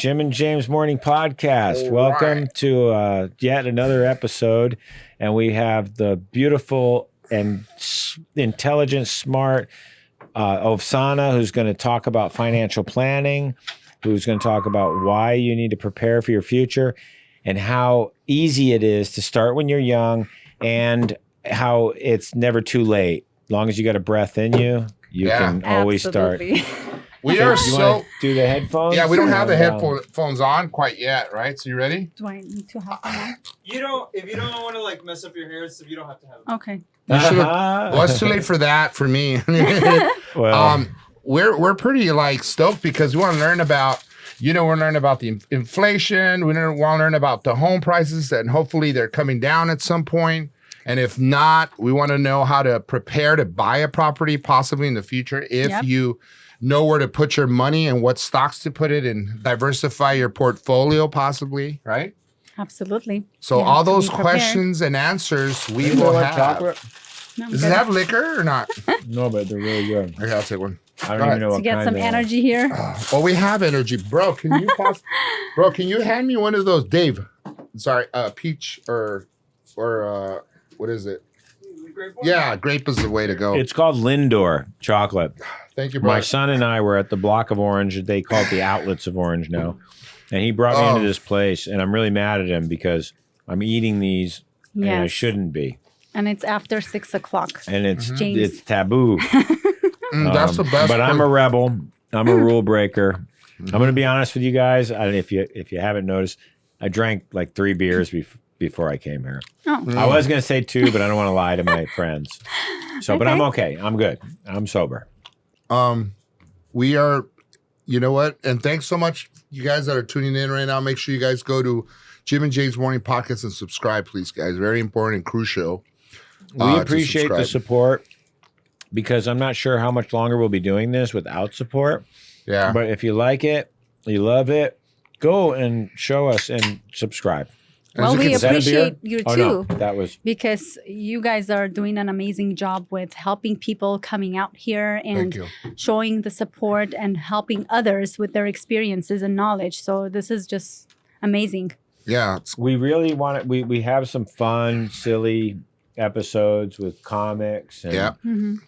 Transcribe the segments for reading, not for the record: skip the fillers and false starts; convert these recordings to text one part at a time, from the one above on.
Jim and James Morning Podcast. Welcome to yet another episode. And we have the beautiful and intelligent, smart Ovsanna, who's going to talk about financial planning, who's going to talk about why you need to prepare for your future and how easy it is to start when you're young and how it's never too late. As long as you got a breath in you, you can always start. We are so do the headphones. Yeah, we don't have the headphones on quite yet, right? So you ready? Do I need to have them on? You don't. If you don't want to like mess up your hair, so you don't have to have them. Okay. Well, it's too late for that for me. Well, we're pretty like stoked because we want to learn about. We're learning about the inflation. We want to learn about the home prices, and hopefully they're coming down at some point. And if not, we want to know how to prepare to buy a property possibly in the future if you know where to put your money and what stocks to put it and diversify your portfolio possibly, right? Absolutely. So all those questions and answers we will have. Chocolate? No, Does it have liquor or not? No, but they're really good. Okay, I'll take one. I don't even know to what get kind some they are. energy here. Well, we have energy. Bro, can you can you hand me one of those, Dave? Sorry, peach or what is it? Yeah, grape is the way to go. It's called Lindor chocolate. Thank you, bro. My son and I were at the block of Orange. They call it the outlets of Orange now. And he brought me into this place, and I'm really mad at him because I'm eating these, and I shouldn't be. And it's after 6 o'clock. And it's James. taboo. That's the best. But I'm a rebel. I'm a rule breaker. I'm going to be honest with you guys. If you haven't noticed, I drank like 3 beers before I came here. Oh. I was going to say 2, but I don't want to lie to my friends. So, but I'm okay. I'm good. I'm sober. We are, you know what? And thanks so much, you guys that are tuning in right now. Make sure you guys go to Jim and James Morning Podcast and subscribe, please, guys. Very important and crucial. We appreciate the support because I'm not sure how much longer we'll be doing this without support. Yeah. But if you like it, you love it, go and show us and subscribe. Well, we Is that a beer? appreciate you Oh, too. no, that was Because you guys are doing an amazing job with helping people coming out here and showing the support and helping others with their experiences and knowledge. So this is just amazing. Yeah. we really want it. We have some fun, silly episodes with comics and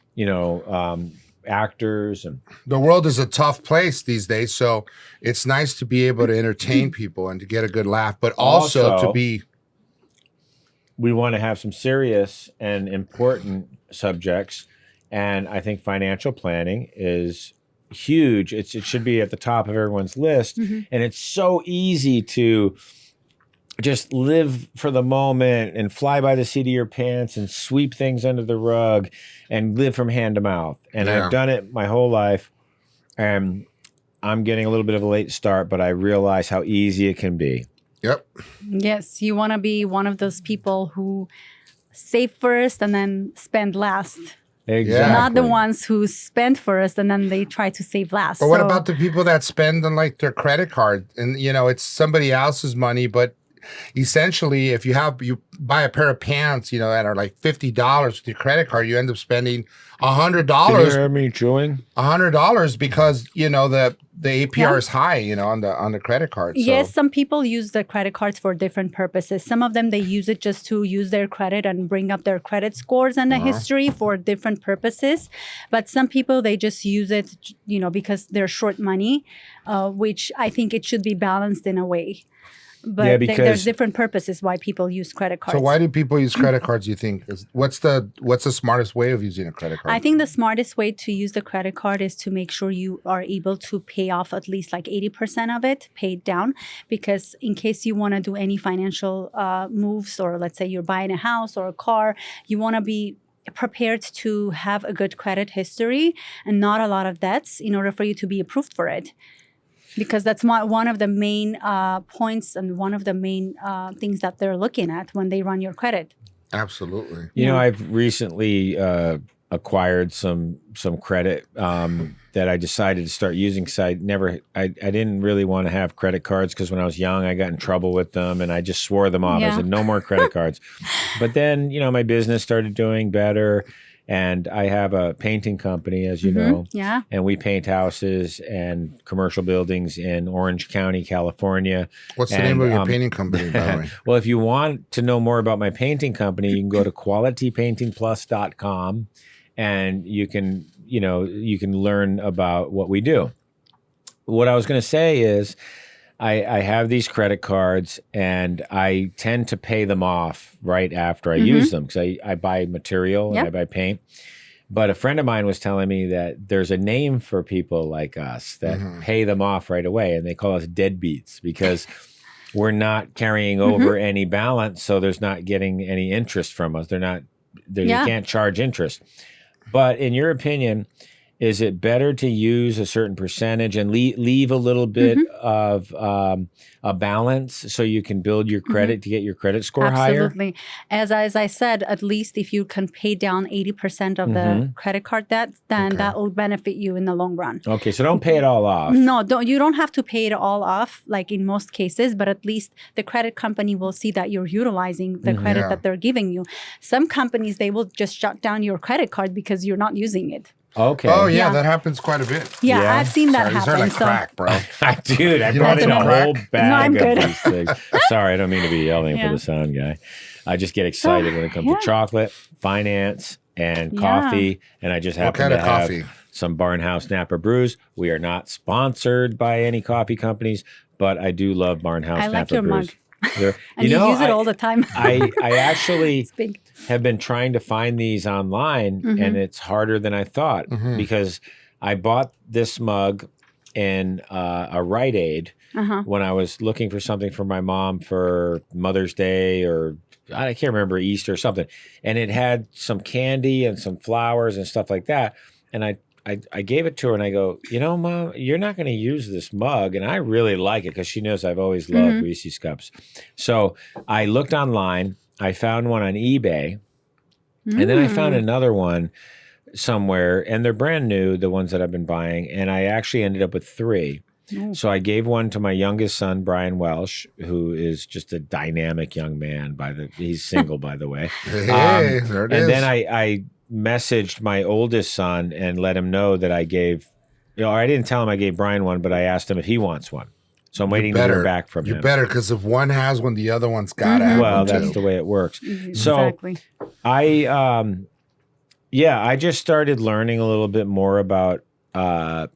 actors, and The world is a tough place these days, so it's nice to be able to entertain people and to get a good laugh, but also to be. We want to have some serious and important subjects, and I think financial planning is huge. It should be at the top of everyone's list, and it's so easy to just live for the moment and fly by the seat of your pants and sweep things under the rug and live from hand to mouth. And I've done it my whole life, and I'm getting a little bit of a late start, but I realize how easy it can be. Yep. Yes, you want to be one of those people who save first and then spend last. Exactly. Not the ones who spend first and then they try to save last. But what about the people that spend on like their credit card and it's somebody else's money, but essentially if you buy a pair of pants, that are like $50 with your credit card, you end up spending $100. Can you hear me chewing? $100 because the APR is high, on the credit card. So. Yes, some people use the credit cards for different purposes. Some of them, they use it just to use their credit and bring up their credit scores and the history for different purposes. But some people, they just use it, because they're short money, which I think it should be balanced in a way. But there's different purposes why people use credit cards. So why do people use credit cards, you think? What's the smartest way of using a credit card? I think the smartest way to use the credit card is to make sure you are able to pay off at least like 80% of it, paid down. Because in case you want to do any financial moves, or let's say you're buying a house or a car, you want to be prepared to have a good credit history and not a lot of debts in order for you to be approved for it. Because that's one of the main points and one of the main things that they're looking at when they run your credit. Absolutely. I've recently acquired some credit that I decided to start using because I didn't really want to have credit cards because when I was young, I got in trouble with them and I just swore them off. I said, no more credit cards. But then, my business started doing better And I have a painting company, as you know, Yeah. and we paint houses and commercial buildings in Orange County, California. What's the name of your And, painting company, by the way? Well, if you want to know more about my painting company, you can go to qualitypaintingplus.com and you can learn about what we do. What I was going to say is I have these credit cards and I tend to pay them off right after I use them because I buy material and I buy paint. But a friend of mine was telling me that there's a name for people like us that pay them off right away, and they call us deadbeats because we're not carrying over any balance, so there's not getting any interest from us. You can't charge interest. But in your opinion, is it better to use a certain percentage and leave a little bit of a balance so you can build your credit to get your credit score higher? Absolutely. As I said, at least if you can pay down 80% of the credit card debt, then that will benefit you in the long run. Okay, so don't pay it all off. No, you don't have to pay it all off, like in most cases, but at least the credit company will see that you're utilizing the credit that they're giving you. Some companies, they will just shut down your credit card because you're not using it. Okay. Oh, yeah, that happens quite a bit. Yeah, Yeah. I've seen that Sorry, happen. like crack, bro. Dude, I You brought want in some a crack? whole No, bag I'm of good. these things. Sorry, I don't mean to be yelling for the sound guy. I just get excited when it comes to chocolate, finance, and coffee. And I just happen kind to of have coffee? some Barnhouse Napa brews. We are not sponsored by any coffee companies, but I do love Barnhouse I Napa like your brews. mug. They're- And you use it all the time. I actually It's big. have been trying to find these online, and it's harder than I thought because I bought this mug in a Rite Aid when I was looking for something for my mom for Mother's Day or I can't remember, Easter or something. And it had some candy and some flowers and stuff like that. And I gave it to her and I go, Mom, you're not going to use this mug. And I really like it because she knows I've always loved Reese's Cups. So I looked online. I found one on eBay. And then I found another one somewhere. And they're brand new, the ones that I've been buying. And I actually ended up with 3. So I gave one to my youngest son, Brian Welsh, who is just a dynamic young man. He's single, by the way. Hey, there it is. And then I messaged my oldest son and let him know that I gave, I didn't tell him I gave Brian one, but I asked him if he wants one. So I'm waiting to hear back from him. You're better because if one has one, the other one's got to have Well, one that's too. the way it works. Exactly. So I just started learning a little bit more about, I've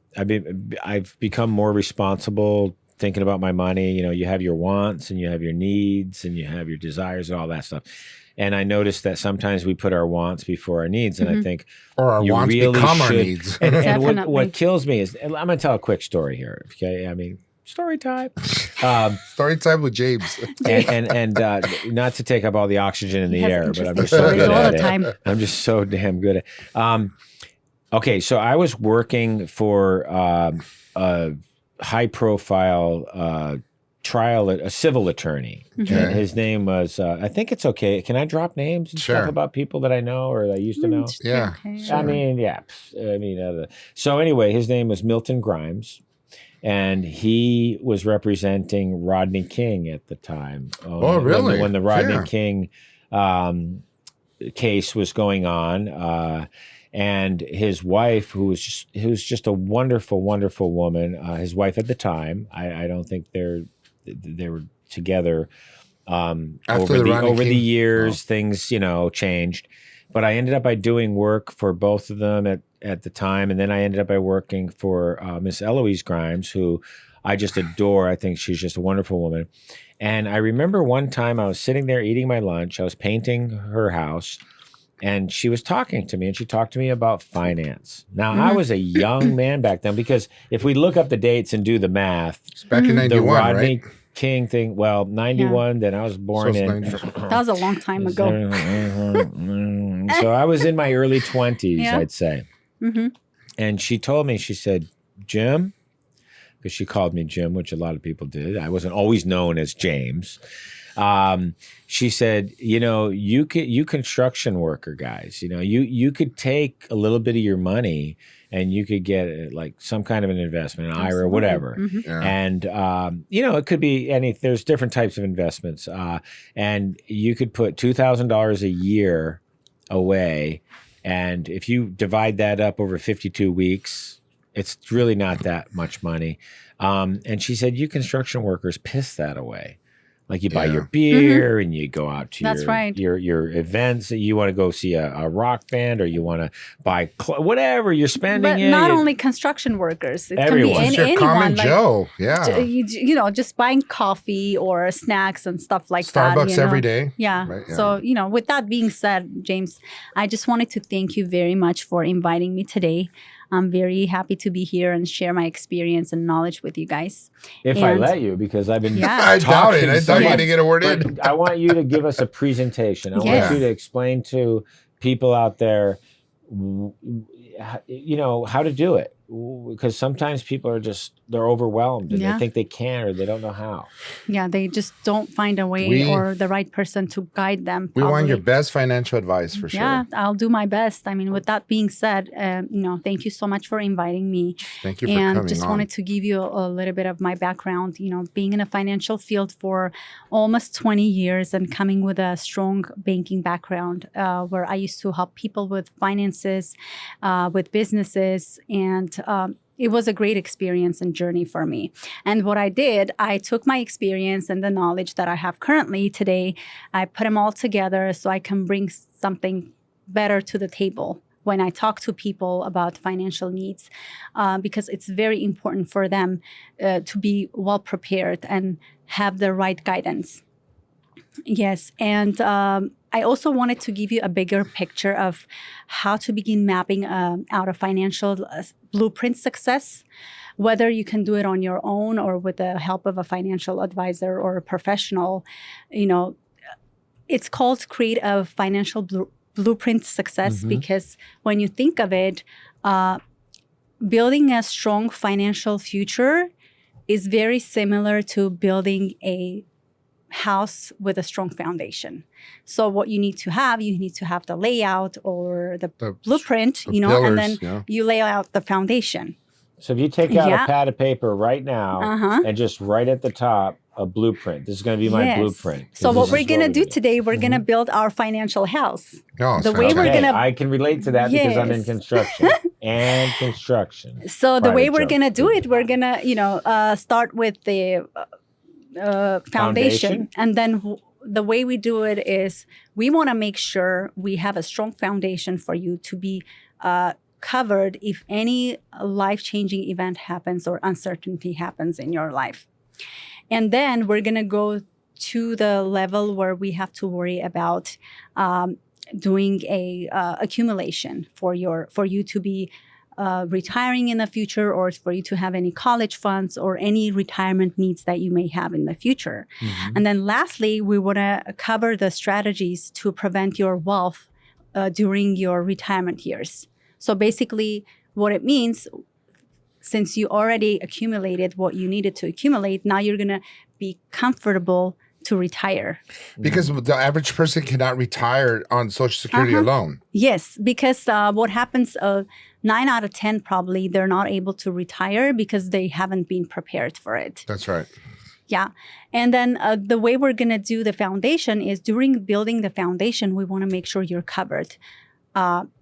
become more responsible thinking about my money. You have your wants and you have your needs and you have your desires and all that stuff. And I noticed that sometimes we put our wants before our needs. And I think Or our you wants really become our should- needs. And Definitely. what kills me is, and I'm going to tell a quick story here. Okay. I mean, story time. Story time with James. and not to take up all the oxygen in the He has air, but I'm interesting just so stories good all at the it. time. I'm just so damn good at okay, so I was working for a high-profile trial, a civil attorney. Okay. And his name was, I think it's okay. Can I drop names and Sure. stuff about people that I know or that I used to know? Yeah. Okay. I mean, yeah. So anyway, his name was Milton Grimes. And he was representing Rodney King at the time. Oh, really? When the Rodney Yeah. King case was going on. And his wife, who was just a wonderful, wonderful woman. His wife at the time, I don't think they were together. After the Rodney over the King- years, things changed. But I ended up by doing work for both of them at the time, and then I ended up by working for Miss Eloise Grimes, who I just adore. I think she's just a wonderful woman. And I remember one time I was sitting there eating my lunch. I was painting her house. And she was talking to me, and she talked to me about finance. Now, I was a young man back then, because if we look up the dates and do the math, It's back in the 91, Rodney right? King thing, 91, then I was born So in... it's 90. That was a long time ago. So I was in my early 20s, Yeah. I'd say. Mm-hmm. And she told me, she said, Jim, because she called me Jim, which a lot of people did. I wasn't always known as James. She said, you construction worker guys, you could take a little bit of your money and you could get like some kind of an investment, an IRA or whatever. Mm-hmm. Yeah. And, it could be there's different types of investments. And you could put $2,000 a year away And if you divide that up over 52 weeks, it's really not that much money. And she said, you construction workers piss that away. Like you buy your beer and you go out to your events that you want to go see a rock band, or you want to buy whatever you're spending. But not only construction workers, it everyone. can be anyone. Common Joe, you know, just buying coffee or snacks and stuff like that. Starbucks every day. Yeah. Right, yeah. So, you know, with that being said, James, I just wanted to thank you very much for inviting me today. I'm very happy to be here and share my experience and knowledge with you guys. I let you, because I've been I doubt it. I thought you were going to get a word in. I want you to give us a presentation. I want you to explain to people out there, you know, how to do it. Because sometimes people are they're overwhelmed and they think they can, or they don't know how. Yeah, they just don't find a way or the right person to guide them. We want your best financial advice for sure. Yeah, I'll do my best. I mean, with that being said, you know, thank you so much for inviting me. Thank you for coming on. And just wanted to give you a little bit of my background, you know, being in a financial field for almost 20 years and coming with a strong banking background, where I used to help people with finances, with businesses, and it was a great experience and journey for me. And what I did, I took my experience and the knowledge that I have currently today, I put them all together so I can bring something better to the table when I talk to people about financial needs, because it's very important for them to be well prepared and have the right guidance. Yes, and I also wanted to give you a bigger picture of how to begin mapping out a financial blueprint success, whether you can do it on your own or with the help of a financial advisor or a professional. You know, it's called create a financial blueprint success because when you think of it, building a strong financial future is very similar to building a house with a strong foundation. So what you need to have the layout or the blueprint, you know, pillars, and then you lay out the foundation. So if you take out a pad of paper right now and just write at the top a blueprint, this is going to be my blueprint. So what we're going to do today, we're going to build our financial house. Oh, the way we're going to, I can relate to that because I'm in construction and construction. So the way we're going to do it, we're going to, you know, start with the foundation. And then the way we do it is we want to make sure we have a strong foundation for you to be covered if any life-changing event happens or uncertainty happens in your life. And then we're going to go to the level where we have to worry about doing a accumulation for you to be retiring in the future, or for you to have any college funds or any retirement needs that you may have in the future. And then lastly, we want to cover the strategies to prevent your wealth during your retirement years. So basically what it means, since you already accumulated what you needed to accumulate, now you're going to be comfortable to retire. Because the average person cannot retire on Social Security alone. Yes, because what happens, 9 out of 10 probably, they're not able to retire because they haven't been prepared for it. That's right. Yeah. And then the way we're going to do the foundation is during building the foundation, we want to make sure you're covered.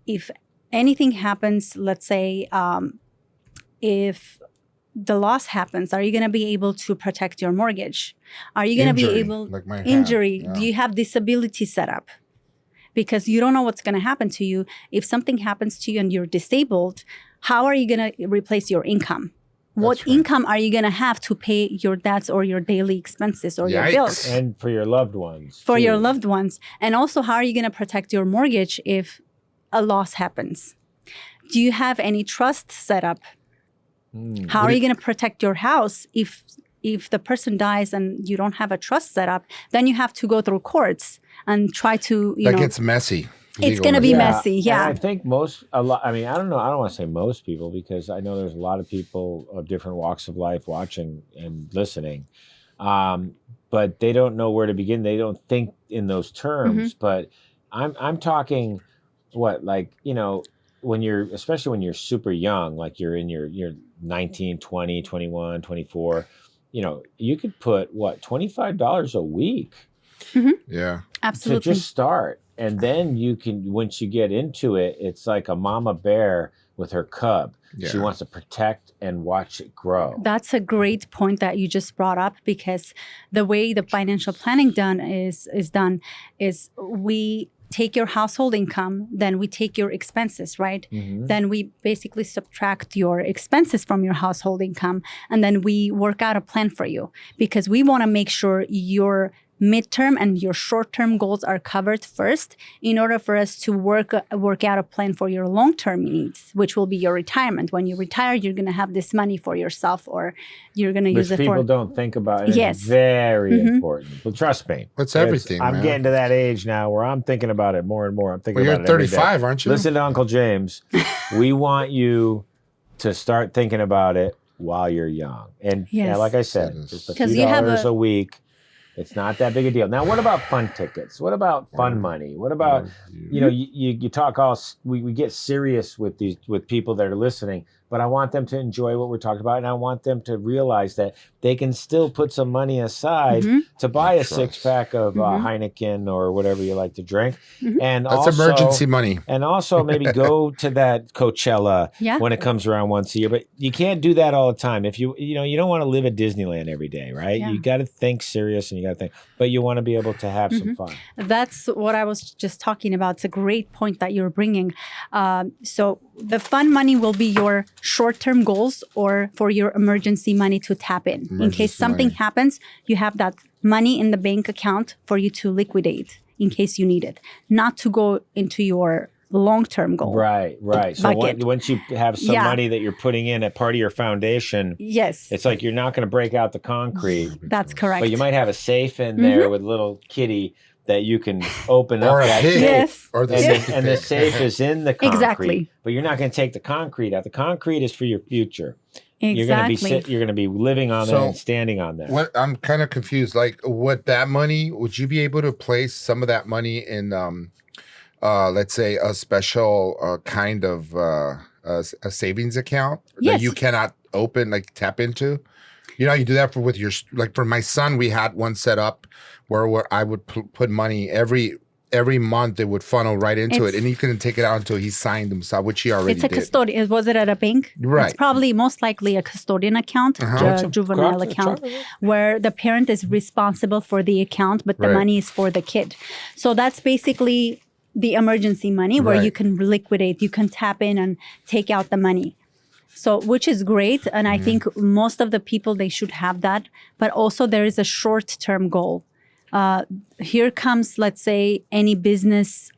If anything happens, let's say, if the loss happens, are you going to be able to protect your mortgage? Are you going to be able, like my injury, hand, do you have disability set up? Because you don't know what's going to happen to you. If something happens to you and you're disabled, how are you going to replace your income? What income are you going to have to pay your debts or your daily expenses or your bills? And for your loved ones. For your loved ones. And also, how are you going to protect your mortgage if a loss happens? Do you have any trust set up? How are you going to protect your house if the person dies and you don't have a trust set up? Then you have to go through courts and try to, you know. That gets messy. It's going to be messy, yeah. And I think I don't want to say most people, because I know there's a lot of people of different walks of life watching and listening. But they don't know where to begin. They don't think in those terms. But I'm talking especially when you're super young, like you're in your 19, 20, 21, 24, you could put $25 a week. Yeah. Absolutely. To just start. and then you can, once you get into it, it's like a mama bear with her cub. She Yeah. wants to protect and watch it grow. That's a great point that you just brought up, because the way the financial planning done is we take your household income, then we take your expenses, right? Mhm. Then we basically subtract your expenses from your household income, and then we work out a plan for you, because we want to make sure your midterm and your short-term goals are covered first, in order for us to work out a plan for your long-term needs, which will be your retirement. When you retire, you're going to have this money for yourself, or you're going to use Which it for. people don't think about. And Yes. It's very Mhm. important. But trust me. It's everything, I'm man. getting to that age now where I'm thinking about it more and more. I'm thinking Well, about you're it every day. 35, aren't you? Listen to Uncle James. We want you to start thinking about it while you're young. And Yes. like I said, That is- just a 'Cause few you have dollars a- a week. It's not that big a deal. Now, what about fun tickets? What about fun money? What about, you know, you talk we get serious with people that are listening, but I want them to enjoy what we're talking about. And I want them to realize that they can still put some money aside Mhm. to buy a Trust. 6-pack of Mhm. Heineken or whatever you like to drink. Mhm. And That's also, emergency money. and also maybe go to that Coachella Yeah. when it comes around once a year. But you can't do that all the time. If you don't want to live at Disneyland every day, right? Yeah. You got to think serious, and you got to think, but you want to be able to have some fun. That's what I was just talking about. It's a great point that you're bringing. So the fun money will be your short-term goals, or for your emergency money to tap in Emergency case something money. happens. You have that money in the bank account for you to liquidate in case you need it, not to go into your long-term goal. Right. So Bucket. once you have some Yeah. money that you're putting in at part of your foundation, Yes, it's like you're not going to break out the concrete, that's correct. but you might have a safe in there with little kitty that you can open up Or a that pig. safe. Yes. Or the And, safety and the pig. safe is in the concrete. Exactly. But you're not going to take the concrete out. The concrete is for your future. Exactly. You're going to be living on that So, and standing on that. What I'm kind of confused. Like, what that money? Would you be able to place some of that money in, let's say, a special kind of a savings account Yes. that you cannot open, like tap into? You know, you do that with your, like for my son, we had one set up where I would put money every month. It would funnel right into it, and he couldn't take it out until he signed himself, which he already It's a did. custodian. Was it at a bank? Right. It's probably most likely a custodian account, juvenile account, where the parent is responsible for the account, but the Right. money is for the kid. So that's basically the emergency money where Right. you can liquidate, you can tap in and take out the money. So, which is great. And I think most of the people, they should have that. But also there is a short-term goal. Here comes, let's say, any business.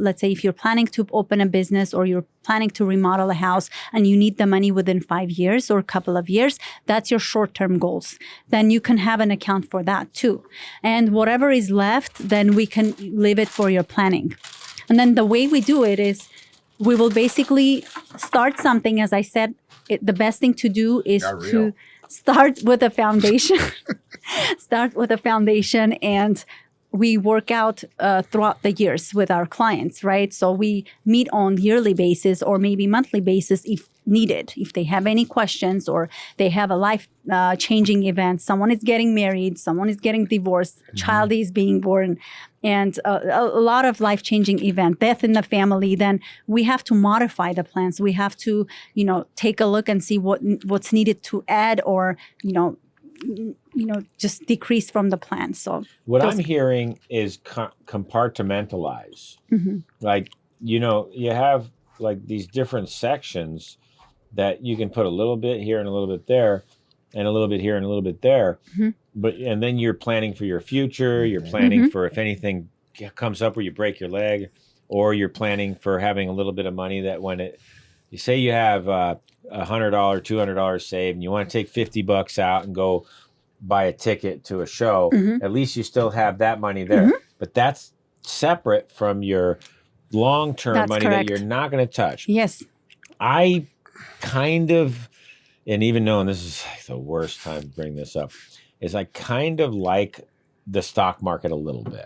Let's say if you're planning to open a business, or you're planning to remodel a house, and you need the money within 5 years or a couple of years, that's your short-term goals. Then you can have an account for that too. And whatever is left, then we can leave it for your planning. And then the way we do it is we will basically start something. As I said, the best thing to do is Got to real. start with a foundation. Start with a foundation, and we work out throughout the years with our clients, right? So we meet on yearly basis or maybe monthly basis if needed. If they have any questions, or they have a life changing event, someone is getting married, someone is getting divorced, child is being born, and a lot of life changing event, death in the family, then we have to modify the plans. We have to, take a look and see what's needed to add, or, just decrease from the plan. So What I'm hearing is compartmentalize. Mhm. Like, you have like these different sections that you can put a little bit here and a little bit there, and a little bit here and a little bit there. Mhm. And then you're planning for your future. You're planning for if anything comes up where you break your leg, or you're planning for having a little bit of money that you say you have $100, $200 saved, and you want to take $50 out and go buy a ticket to a show, at least you still have that money there. But that's separate from your long-term That's money correct. that you're not going to touch. yes, I kind of, and even knowing this is like the worst time to bring this up, is I kind of like the stock market a little bit.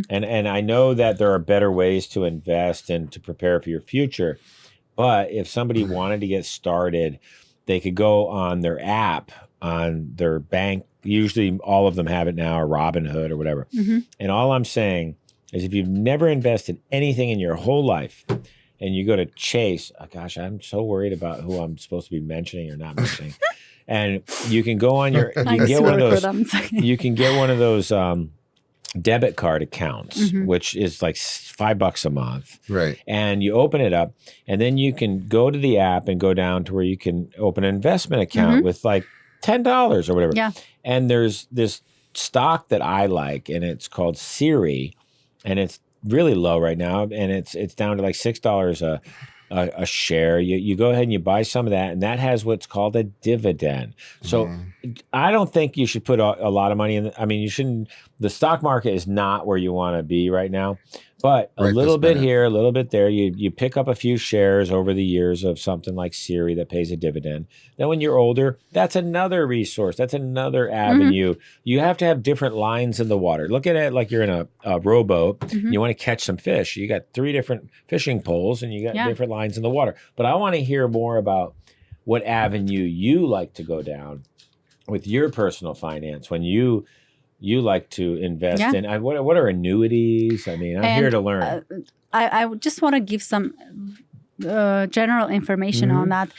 And I know that there are better ways to invest and to prepare for your future. But if somebody wanted to get started, they could go on their app, on their bank. Usually all of them have it now, or Robinhood or whatever. And all I'm saying is if you've never invested anything in your whole life and you go to Chase, oh gosh, I'm so worried about who I'm supposed to be mentioning or not mentioning. And you can go on your, you can get one of those, you can get one of those debit card accounts, which is like $5 a month. Right. And you open it up and then you can go to the app and go down to where you can open an investment account with like $10 or whatever. Yeah. And there's this stock that I like and it's called Siri and it's really low right now. And it's down to like $6 a share. You go ahead and you buy some of that, and that has what's called a dividend. So I don't think you should put a lot of money in. I mean, you shouldn't. The stock market is not where you want to be right now. But a little bit here, a little bit there. You pick up a few shares over the years of something like Siri that pays a dividend. Then when you're older, that's another resource. That's another avenue. You have to have different lines in the water. Look at it like you're in a rowboat. And you want to catch some fish. You got 3 different fishing poles and you got different lines in the water. But I want to hear more about what avenue you like to go down with your personal finance when you like to invest in. What are annuities? I mean, I'm here to learn. I would just want to give some general information on that.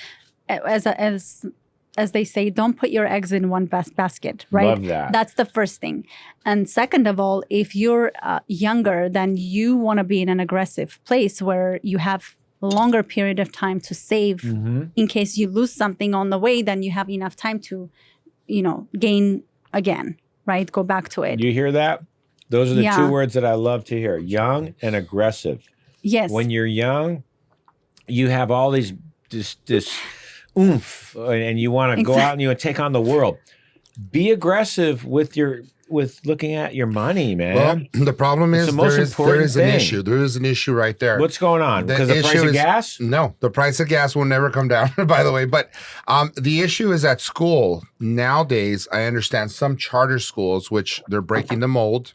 As they say, don't put your eggs in one basket, right? Love that. That's the first thing. And second of all, if you're younger, then you want to be in an aggressive place where you have a longer period of time to save in case you lose something on the way, then you have enough time to, gain again. Right? Go back to it. You hear that? Those are the 2 words that I love to hear. Young and aggressive. Yes. When you're young, you have all this oomph and you want to go out and you want to take on the world. Be aggressive with looking at your money, man. Well, the problem is there is an issue. There is an issue right there. What's going on? Because the price of gas? No, the price of gas will never come down, by the way. But the issue is at school. Nowadays, I understand some charter schools, which they're breaking the mold.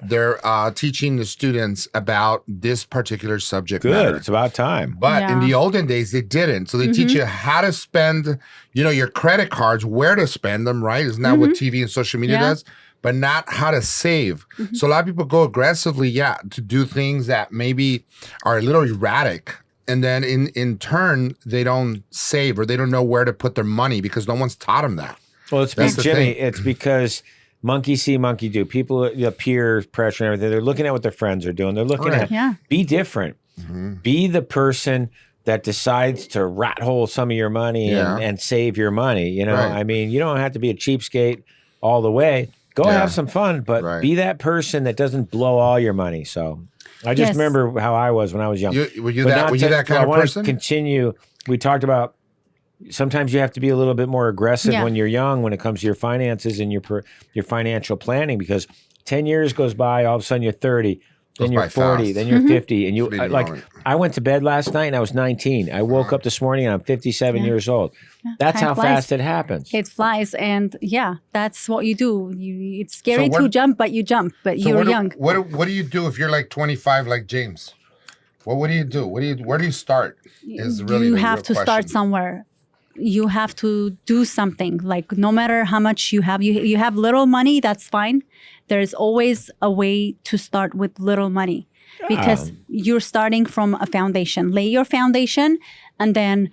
They're teaching the students about this particular subject matter. It's about time. But in the olden days, they didn't. So they teach you how to spend, your credit cards, where to spend them, right? Isn't that what TV and social media does? But not how to save. So a lot of people go aggressively, to do things that maybe are a little erratic. And then in turn, they don't save or they don't know where to put their money because no one's taught them that. Well, Jimmy, it's because monkey see, monkey do. People, peer pressure and everything, they're looking at what their friends are doing. They're looking at, be different. Be the person that decides to rat hole some of your money and save your money. I mean, you don't have to be a cheapskate all the way. Go have some fun, but be that person that doesn't blow all your money. So I just remember how I was when I was young. Were you that kind of person? Continue. We talked about sometimes you have to be a little bit more aggressive when you're young when it comes to your finances and your financial planning because 10 years goes by, all of a sudden you're 30. Then you're 40, fast. Then you're 50. And I went to bed last night and I was 19. I woke up this morning and I'm 57 years old. That's how fast it happens. It flies. And that's what you do. It's scary to jump, but you jump, but you're young. What do you do if you're like 25, like James? What do you do? Where do you start? You have to start somewhere. You have to do something. Like no matter how much you have little money, that's fine. There's always a way to start with little money because you're starting from a foundation. Lay your foundation and then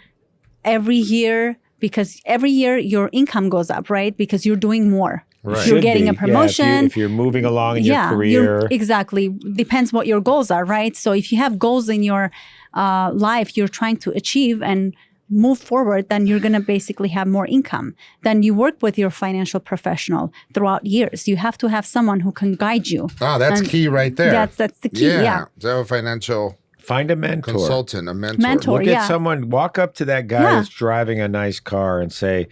every year your income goes up, right? Because you're doing more. Right. You're getting a promotion. If you're moving along in your career. Exactly. Depends what your goals are, right? So if you have goals in your life you're trying to achieve and move forward, then you're going to basically have more income. Then you work with your financial professional throughout years. You have to have someone who can guide you. That's key right there. That's the key. So financial. Find a mentor. Consultant, a mentor. Look at someone, walk up to that guy that's driving a nice car and say,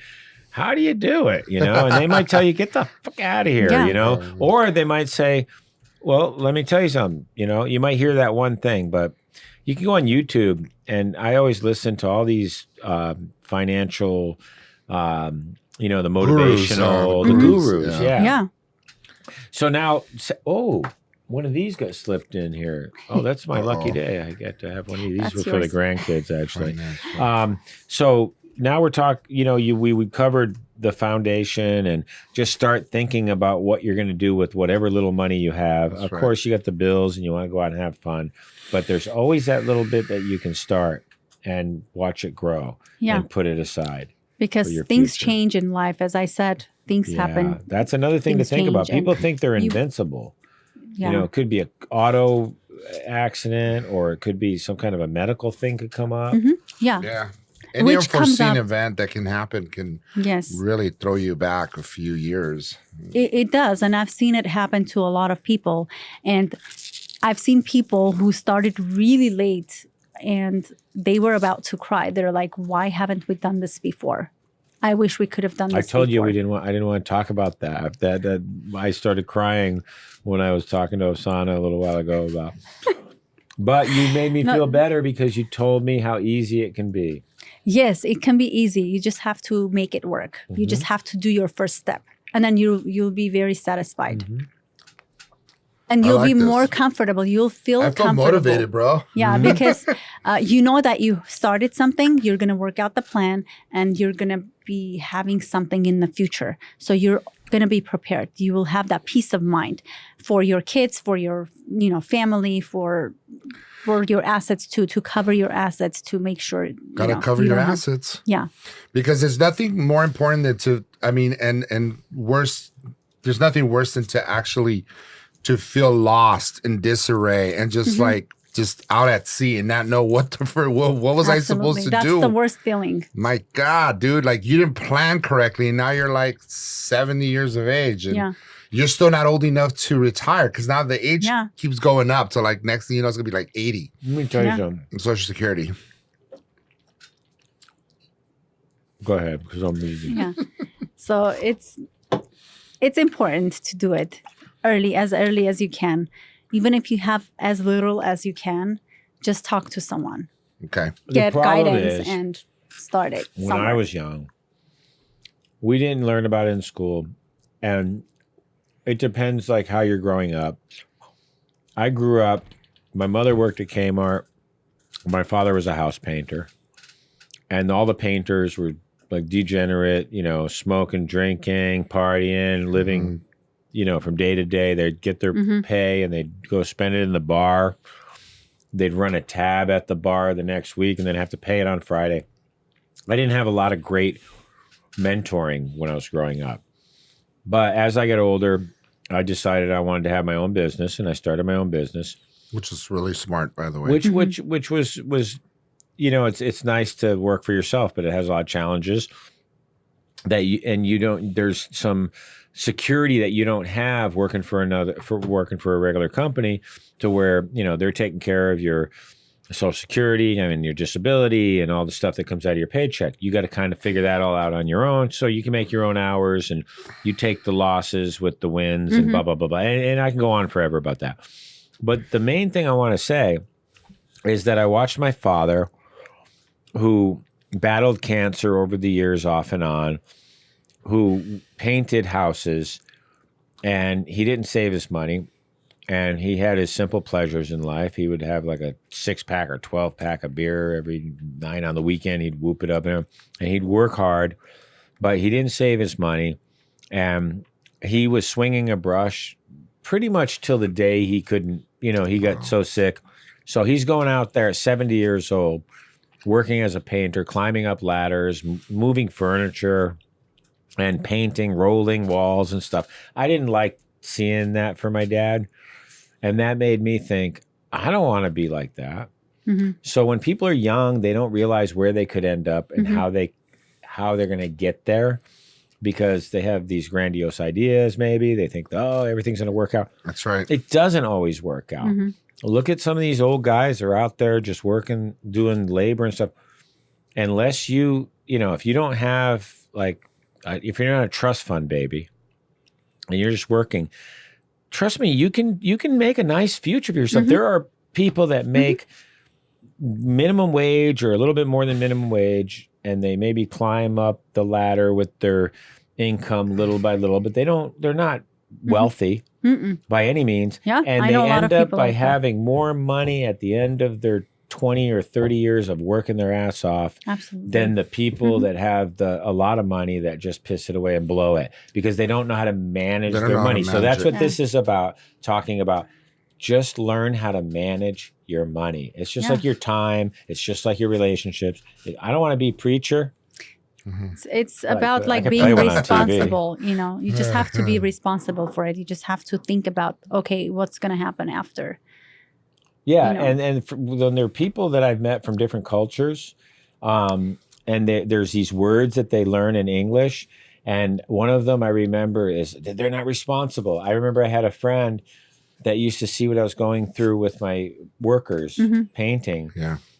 how do you do it? And they might tell you, get the fuck out of here, Or they might say, well, let me tell you something. You might hear that one thing, but you can go on YouTube, and I always listen to all these financial, the motivational, the gurus. Yeah. So now, one of these got slipped in here. Oh, that's my lucky day. I get to have one of these. These were for the grandkids, actually. So now we're talking, we covered the foundation and just start thinking about what you're going to do with whatever little money you have. That's of right. course, you got the bills and you want to go out and have fun, but there's always that little bit that you can start and watch it grow and put it aside. Because your things future. change in life. As I said, things happen. That's another thing to Things think about. change, and People think they're invincible. Yeah. You know, it could be an auto accident or it could be some kind of a medical thing could come up. Yeah. Yeah. Any Which comes unforeseen up- event that can happen can Yes. really throw you back a few years. It does. And I've seen it happen to a lot of people. And I've seen people who started really late and they were about to cry. They're like, why haven't we done this before? I wish we could have done this I told before. you I didn't want to talk about that. That I started crying when I was talking to Ovsanna a little while ago about. But you made me feel better because you told me how easy it can be. Yes, it can be easy. You just have to make it work. You just have to do your first step. And then you'll be very satisfied. And you'll be like this. more comfortable. You'll feel I feel comfortable. motivated, bro. Yeah, because you know that you started something, you're going to work out the plan, and you're going to be having something in the future. So you're going to be prepared. You will have that peace of mind for your kids, for your family, for your assets too, to cover your assets, to make sure Gotta cover you your don't have- assets. Yeah. Because there's nothing more important than and worse, there's nothing worse than to actually to feel lost in disarray and just just out at sea and not know what was I supposed to That's do? the worst feeling. My God, dude, like you didn't plan correctly and now you're like 70 years of age and you're still not old enough to retire because now the age keeps going up to like next thing you know it's gonna be like 80 Let me tell you something. in Social Security. Go ahead, because I'm easy. Yeah. So it's important to do it early as you can. Even if you have as little as you can, just talk to someone. Okay. Get problem guidance is, and start it when somewhere. I was young, we didn't learn about it in school, and it depends like how you're growing up. I grew up, my mother worked at Kmart, my father was a house painter, and all the painters were like degenerate, smoking, drinking, partying, living, from day to day. They'd get their pay and they'd go spend it in the bar. They'd run a tab at the bar the next week and then have to pay it on Friday. I didn't have a lot of great mentoring when I was growing up. But as I got older, I decided I wanted to have my own business, and I started my own business. Which is really smart, by the way. Which was it's nice to work for yourself, but it has a lot of challenges that you don't. There's some security that you don't have working for a regular company, to where they're taking care of your Social Security and your disability and all the stuff that comes out of your paycheck. You got to kind of figure that all out on your own, so you can make your own hours and you take the losses with the wins and blah blah blah blah. And I can go on forever about that. But the main thing I want to say is that I watched my father, who battled cancer over the years off and on, who painted houses, and he didn't save his money, and he had his simple pleasures in life. He would have like a 6-pack or 12-pack of beer every night on the weekend. He'd whoop it up in him, and he'd work hard, but he didn't save his money, and he was swinging a brush pretty much till the day he couldn't, he got so sick. So he's going out there at 70 years old, working as a painter, climbing up ladders, moving furniture and painting, rolling walls and stuff. I didn't like seeing that for my dad. And that made me think, I don't want to be like that. So when people are young, they don't realize where they could end up and how they're going to get there, because they have these grandiose ideas. Maybe they think, oh, everything's going to work out. That's right. It doesn't always work out. Look at some of these old guys that are out there just working, doing labor and stuff. Unless if you don't have if you're not a trust fund baby and you're just working, trust me, you can make a nice future for yourself. There are people that make minimum wage or a little bit more than minimum wage, and they maybe climb up the ladder with their income little by little, but they're not wealthy by any means. Yeah, and I they know a lot of end up people by like that. having more money at the end of their 20 or 30 years of working their ass off Absolutely. than the people that have a lot of money that just piss it away and blow it because they don't know how to manage They don't their know how to money. So manage that's it. what this is about, talking about. Just learn how to manage your money. It's just like your time. It's just like your relationships. I don't want to be preacher. It's Like, about I like could being play one on TV. responsible. You know, you just have to be responsible for it. You just have to think about, okay, what's going to happen after. Yeah, You know. and then there are people that I've met from different cultures, and there's these words that they learn in English, and one of them I remember is that they're not responsible. I remember I had a friend that used to see what I was going through with my workers painting,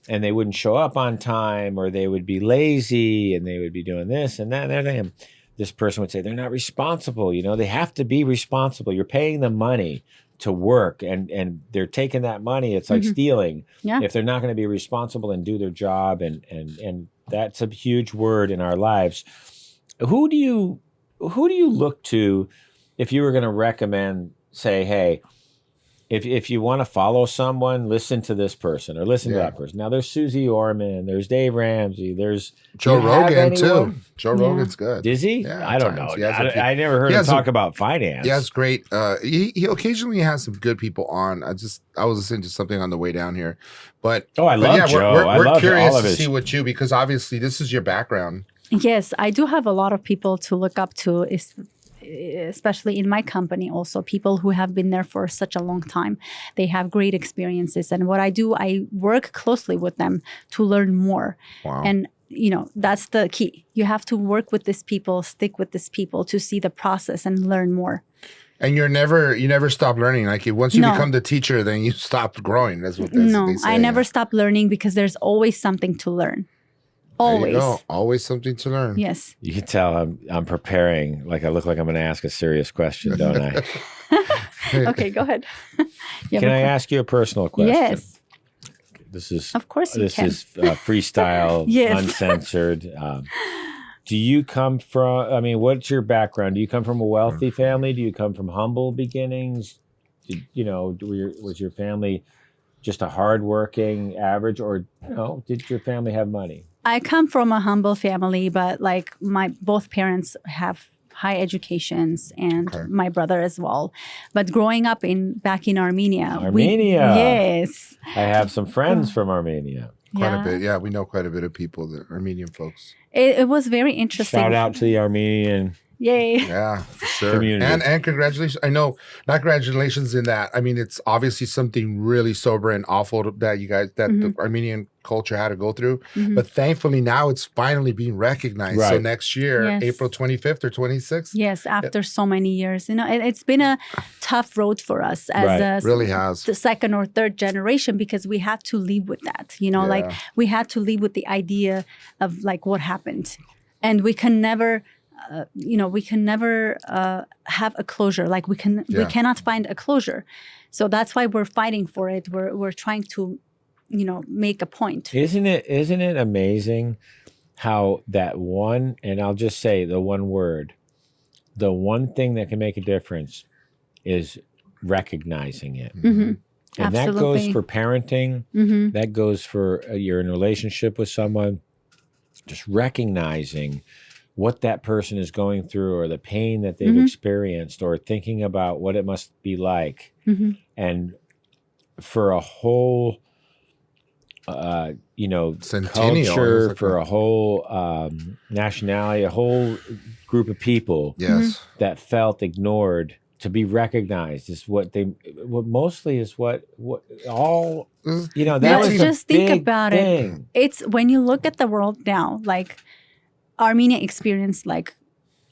and they wouldn't show up on time, or they would be lazy, and they would be doing this and that and everything. This person would say they're not responsible. You know, they have to be responsible. You're paying them money to work, and they're taking that money. It's like stealing. Yeah. If they're not going to be responsible and do their job, and that's a huge word in our lives. Who do you look to if you were going to recommend, say, hey, if you want to follow someone, listen to this person or listen to that person. Now there's Susie Orman, there's Dave Ramsey, there's Joe do you have Rogan too. anyone? Joe Rogan's good. Is he? Yeah, I don't at times. know. He has a few- I never heard he him has talk about finance. He has great. He occasionally has some good people on. I was listening to something on the way down here, but I love Joe. I We're love curious all of to his. see what you, because obviously this is your background. Yes, I do have a lot of people to look up to, especially in my company also, people who have been there for such a long time. They have great experiences. And what I do, I work closely with them to learn more. Wow. And, you know, that's the key. You have to work with these people, stick with these people to see the process and learn more. And you never stop learning. Like once you No. become the teacher, then you stop growing. That's what No, they say. I never stop learning because there's always something to learn. There you Always. go. Always something to learn. Yes. You can tell I'm preparing. Like I look like I'm going to ask a serious question, don't I? Okay, go ahead. You have Can a I que- ask you a personal question? Yes, This is of course you this can. is freestyle, Yes. uncensored. Do you come from? I mean, what's your background? Do you come from a wealthy family? Do you come from humble beginnings? Was your family just a hardworking average, or did your family have money? I come from a humble family, but like both parents have high educations, and my brother as well. But growing up back in Armenia. Yes. I have some friends from Armenia. Quite a bit. Yeah, we know quite a bit of people, the Armenian folks. It was very interesting. Shout out to the Armenian. Yay. Yeah, for sure. Community. And congratulations. I know, not congratulations in that. I mean, it's obviously something really sober and awful that the Armenian culture had to go through. But thankfully now it's finally being recognized. Right. So next year, Yes. April 25th or 26th. Yes, after so many years. You know, it's been a tough road for us as Really has. the second or third generation, because we had to live with that. You know, like Yeah. we had to live with the idea of like what happened. And we can never have a closure. Like we cannot find a closure. So that's why we're fighting for it. We're trying to, make a point. Isn't it amazing how that one, and I'll just say the one word, the one thing that can make a difference is recognizing it. Mm-hmm. And that goes for parenting. Mm-hmm. That goes for you're in a relationship with someone. Just recognizing what that person is going through, or the pain that they've experienced, or thinking about what it must be like. Mm-hmm. And for a whole, Centennial, culture, like for a whole nationality, a whole group of people Yes. that felt ignored, to be recognized is what mostly is what all, that Yeah, was just a think big about thing. It's when you look at the world now, like Armenia experienced like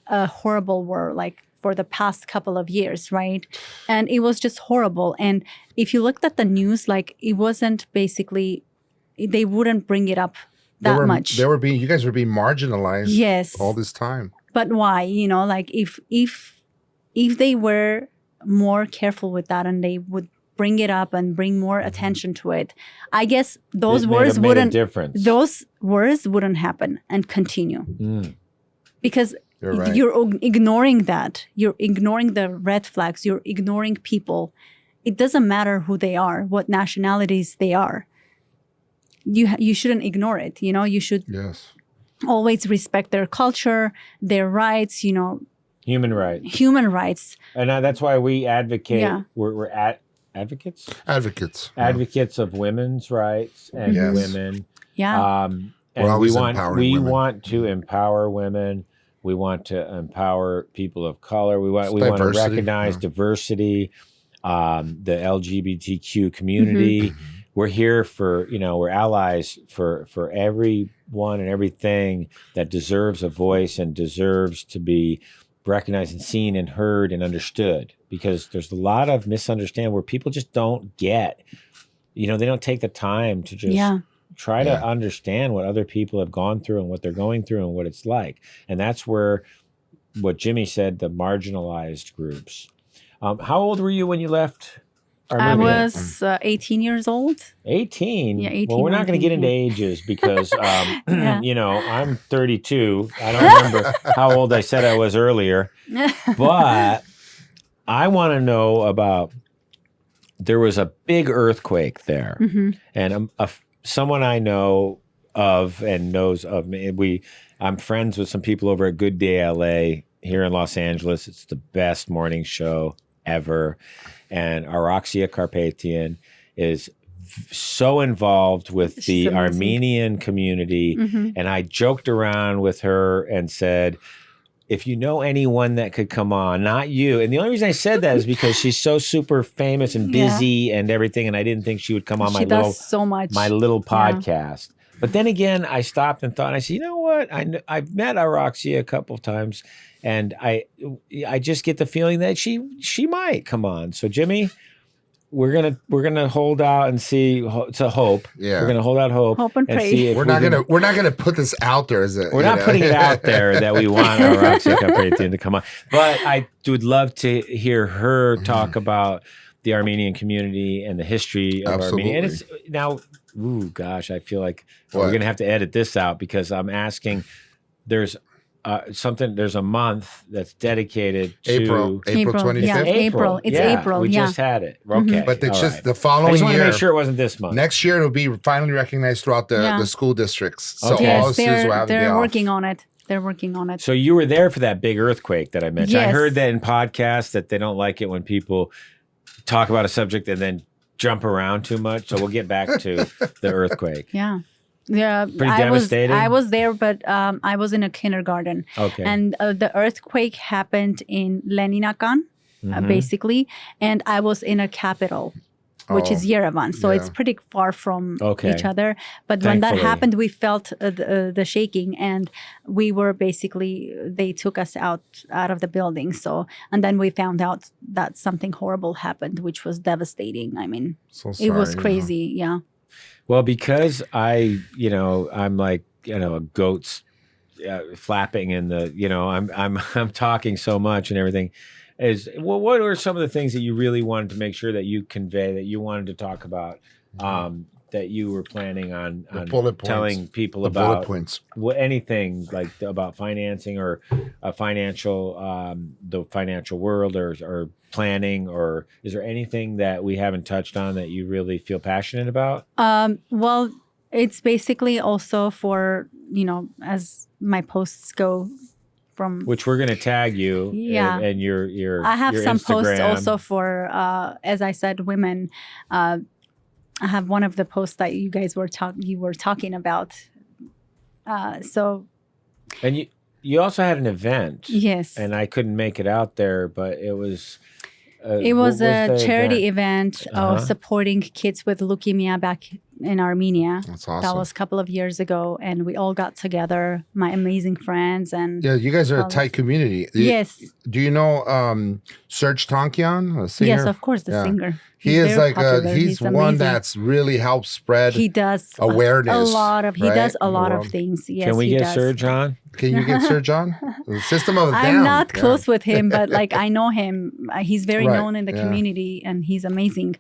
a horrible war, like for the past couple of years, right? And it was just horrible. And if you looked at the news, like it wasn't basically, they wouldn't bring it up that much. You guys were being marginalized. Yes. All this time. But why? Like if they were more careful with that and they would bring it up and bring more attention to it, I guess those It words made a wouldn't difference. those words wouldn't happen and continue. Because You're right. you're ignoring that. You're ignoring the red flags. You're ignoring people. It doesn't matter who they are, what nationalities they are. you shouldn't ignore it. You should Yes. always respect their culture, their rights. Human rights. Human rights. And that's why we advocate. Yeah. We're advocates. Advocates. Advocates of women's rights and Yes. women. Yeah. And always we want empowering women. want to empower women. We want to empower people of color. We want to Diversity, recognize yeah. diversity, the LGBTQ community. Mm-hmm. We're here for, we're allies for everyone and everything that deserves a voice and deserves to be recognized and seen and heard and understood, because there's a lot of misunderstanding where people just don't get, they don't take the time to just try to understand what other people have gone through and what they're going through and what it's like. And that's where what Jimmy said, the marginalized groups. How old were you when you left I Armenia? was 18 years old. 18? Yeah, 18, Well, we're not going to get 19, into ages because, I'm 32. I don't remember how old I said I was earlier. But I want to know about, there was a big earthquake there. Mhm. And someone I know of and knows of me, I'm friends with some people over at Good Day LA here in Los Angeles. It's the best morning show ever. And Araxia Carpathian is so involved with She's the amazing. Armenian community. Mhm. And I joked around with her and said, if you know anyone that could come on, not you. And the only reason I said that is because she's so super famous and busy and everything. And I didn't think she would come on She does so much. my little podcast. But then again, I stopped and thought, and I said, you know what? I've met Araxia a couple of times, and I just get the feeling that she might come on. So Jimmy, we're gonna hold out and see. It's a hope. Yeah. We're gonna hold out hope. Hope and pray. See if We're not gonna put this out there as a. we're not putting it out there that we want Araxia Carpathian to come on. But I would love to hear her talk about the Armenian community and the history of Armenia. And it's now, I feel like we're going to have to edit this out because I'm asking, there's there's a month that's dedicated to April 25th. Yeah, April. It's April. We Yeah. just had it. Okay. But it's all just right. the I following just want to year. make sure it wasn't this month. Next year it'll be finally recognized throughout the school districts. So Okay. all Yes, the students will have a day they're off. working on it. They're working on it. So you were there for that big earthquake that I mentioned. I Yes. heard that in podcasts that they don't like it when people talk about a subject and then jump around too much. So we'll get back to the earthquake. Yeah. Yeah. Pretty devastating? I was there, but I was in a kindergarten. Okay. And the earthquake happened in Leninakan, Mhm. basically. And I was in a capital, which is Yerevan. So it's pretty far from each other. But when that Thankfully. happened, we felt the shaking, and we were basically, they took us out of the building. So, and then we found out that something horrible happened, which was devastating. I mean, So it was sorry, crazy. Yeah. Well, because I'm like, a goat's flapping in the, I'm talking so much and everything. What are some of the things that you really wanted to make sure that you convey, that you wanted to talk about, that you were planning on bullet points. telling people The bullet about? points. Anything like about financing or the financial world or planning, or is there anything that we haven't touched on that you really feel passionate about? Well, it's basically also for, as my posts go from. Which we're going to tag you. Yeah. And your I have your some posts Instagram. also for, as I said, women. I have one of the posts that you guys were talking about. So. And you also had an event. Yes. And I couldn't make it out there, but it was. It was a the charity event Uh-huh. of supporting kids with leukemia back in Armenia. That's awesome. That was a couple of years ago, and we all got together, my amazing friends, and Yeah, you guys are a tight community. yes, Do you know Serg Tankian, a singer? yes, of course, the Yeah. singer. He He's is very like popular. he's one amazing. that's really helped spread He does awareness. a lot of. He right, does a in the lot of world. things. Yes, Can we he get does. Serg on? Can you get Serg on? The System of a Down. I'm not Yeah. close with him, but like I know him. He's very Right, known in the yeah. community, and he's amazing.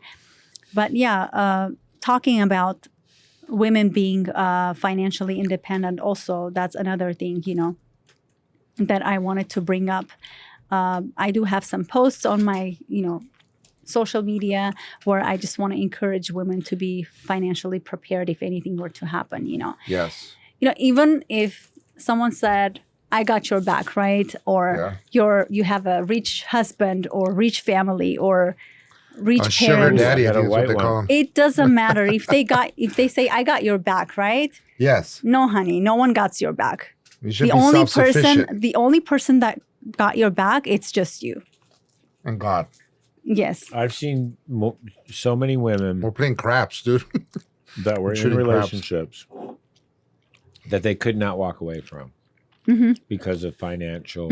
But yeah, talking about women being financially independent, also that's another thing, that I wanted to bring up. I do have some posts on my, social media, where I just want to encourage women to be financially prepared if anything were to happen, Yes. Even if someone said, I got your back, right? Or you have a rich husband or rich family or rich sugar parents. daddy, I I got a think is what white they one. call him. It doesn't matter if they say I got your back, right? Yes. No, honey, no one got your back. You should be self-sufficient. The only person that got your back, it's just you. And God. Yes. I've seen so many women We're playing craps, dude. that were in shooting relationships that they could not walk away from because of financial.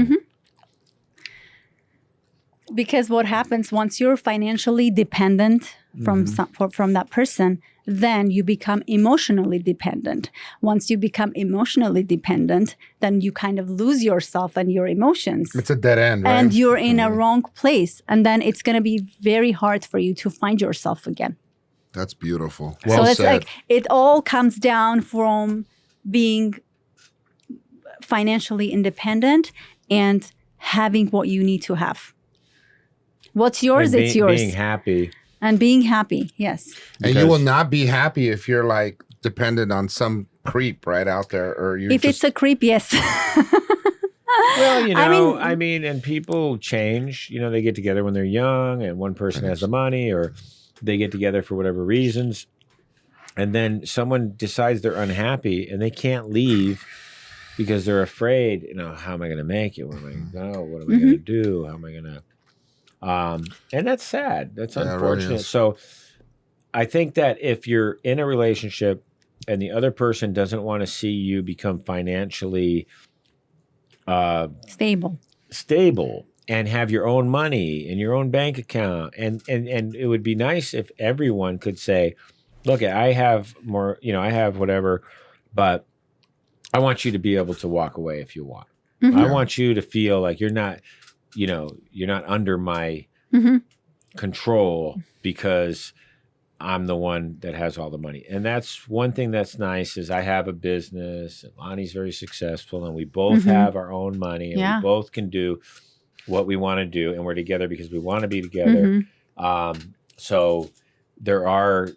Because what happens once you're financially dependent from that person, then you become emotionally dependent. Once you become emotionally dependent, then you kind of lose yourself and your emotions. It's a dead end, right? And you're in a wrong place. And then it's going to be very hard for you to find yourself again. That's beautiful. So it's like it all comes down from being financially independent and having what you need to have. What's yours, it's yours. Being happy. And being happy, yes. And you will not be happy if you're like dependent on some creep right out there, or you. If it's a creep, yes. Well, I mean, and people change. They get together when they're young, and one person has the money, or they get together for whatever reasons, and then someone decides they're unhappy and they can't leave because they're afraid. How am I going to make it? Where am I going to go? What am I going to do? How am I going to? And that's sad. That's unfortunate. Really so I think that if you're in a relationship and the other person doesn't want to see you become financially stable and have your own money and your own bank account, and it would be nice if everyone could say, look, I have more, I have whatever, but I want you to be able to walk away if you want. I want you to feel like you're not under my control because I'm the one that has all the money. And that's one thing that's nice is I have a business and Lonnie's very successful and we both have our own money and we both can do what we want to do and we're together because we want to be together. So there are,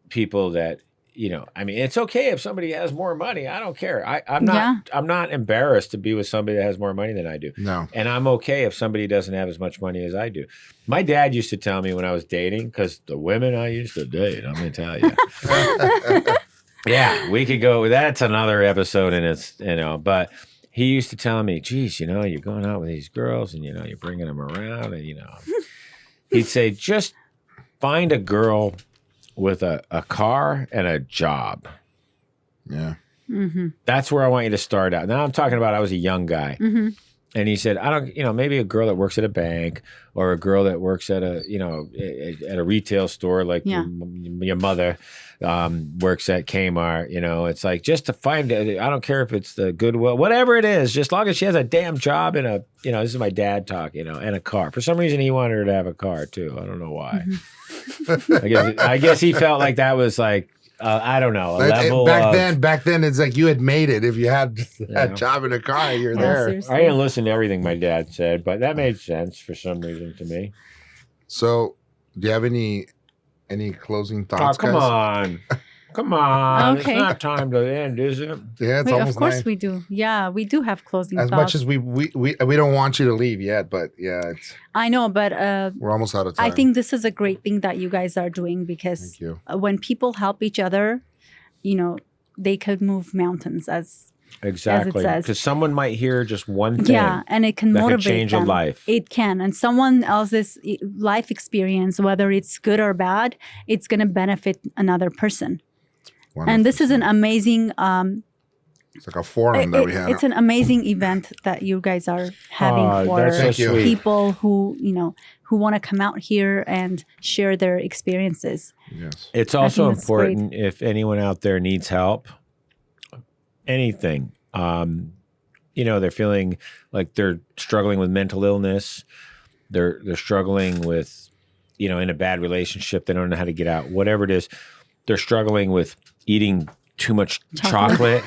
people that, it's okay if somebody has more money. I don't care. I'm not embarrassed to be with somebody that has more money than I do. No. And I'm okay if somebody doesn't have as much money as I do. My dad used to tell me when I was dating, because the women I used to date, I'm going to tell you. Yeah, we could go. That's another episode and it's, but he used to tell me, geez, you're going out with these girls and, you're bringing them around and, he'd say, just find a girl with a car and a job. Yeah. That's where I want you to start out. Now I'm talking about I was a young guy. And he said, I don't, maybe a girl that works at a bank or a girl that works at a, at a retail store like your mother works at Kmart, it's like just to find, I don't care if it's the Goodwill, whatever it is, just as long as she has a damn job and a, this is my dad talk, and a car. For some reason, he wanted her to have a car too. I don't know why. I guess he felt like that was like, I don't know, a level back then it's like you had made it. If you had a job in a car, you're there. Seriously. I didn't listen to everything my dad said, but that made sense for some reason to me. So, do you have any closing thoughts? Come guys? on. Come on. Okay. It's not time to end, is it? Yeah, it's Wait, almost of course 9. we do. Yeah, we do have closing as thoughts. much as we don't want you to leave yet, but yeah, I know, but we're almost out of time. I think this is a great thing that you guys are doing because when people help each other, they could move mountains as exactly it says. Because someone might hear just one thing. Yeah, and it can that motivate could change them. a life. It can, and someone else's life experience, whether it's good or bad, it's going to benefit another person. And this is an amazing. It's like a forum that we have. It's an amazing event that you guys are having for people who who want to come out here and share their experiences. Yes, it's also important if anyone out there needs help. Anything, they're feeling like they're struggling with mental illness. They're struggling with, in a bad relationship. They don't know how to get out. Whatever it is, they're struggling with eating too much chocolate.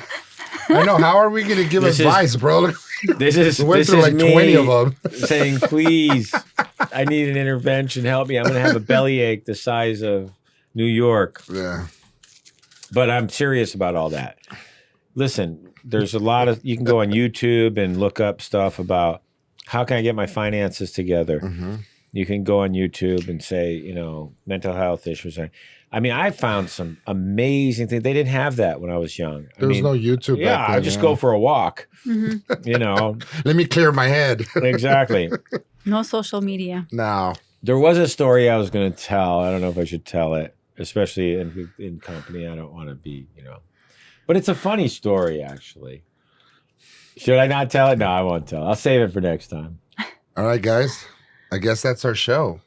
I know. How are we going to give advice, bro? This is we went through like 20 of them. saying, please I need an intervention. Help me. I'm going to have a bellyache the size of New York. Yeah. But I'm serious about all that. Listen, there's a lot of, you can go on YouTube and look up stuff about how can I get my finances together. Mm-hmm. You can go on YouTube and say, you know, mental health issues. I mean, I found some amazing things. They didn't have that when I was young. There was no YouTube Yeah, back then. I just go for a walk, Mhm. you know. Let me clear my head. Exactly. No social media. No. There was a story I was going to tell. I don't know if I should tell it, especially in company. I don't want to be, you know. But it's a funny story, actually. Should I not tell it? No, I won't tell. I'll save it for next time. All right, guys. I guess that's our show.